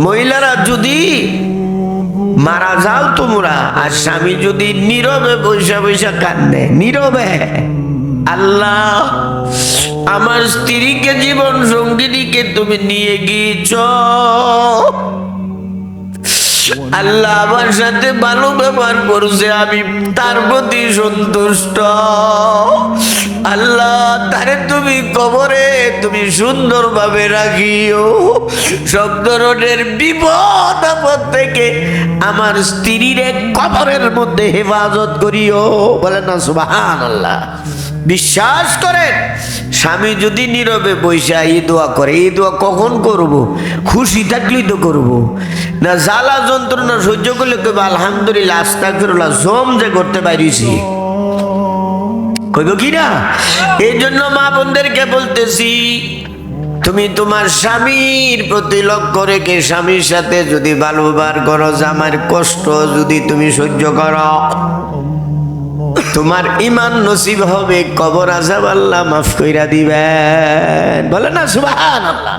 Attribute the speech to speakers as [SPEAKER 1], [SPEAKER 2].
[SPEAKER 1] মহিলারা যদি মারা যাও তোমরা, আর স্বামী যদি নীরবে বৈশা বৈশা কান্দে, নীরবে, আল্লাহ আমার স্ত্রীকে জীবন সঙ্গিনীকে তুমি নিয়ে গিয়েছ, আল্লাহ আমার সাথে ভালো ব্যবহার করছে, আমি তার প্রতি সন্তুষ্ট, আল্লাহ তারে তুমি কবরে তুমি সুন্দরভাবে রাখিও, সব ধরনের বিপদ আপদ থেকে আমার স্ত্রীর কবরের মধ্যে হেফাজত করিও। বলেন না সুবহানাল্লাহ। বিশ্বাস করেন, স্বামী যদি নীরবে বৈশা এই দোয়া করে, এই দোয়া কখন করব? খুশি থাকলেই তো করব, না জ্বালা যন্ত্রণা সহ্য করলে কইব আলহামদুলিল্লাহ আস্তাগফিরুল্লাহ, জম যে করতে পারিছি, কইব কি না? এই জন্য মা বোনদেরকে বলতেছি, তুমি তোমার স্বামীর প্রতি লক্ষ্য রেখে স্বামীর সাথে যদি ভালো ব্যবহার করো, জামার কষ্ট যদি তুমি সহ্য করো, তোমার ঈমান নসিব হবে, কবর আযাব আল্লাহ মাফ কইরা দিবেন। বলে না সুবহানাল্লাহ।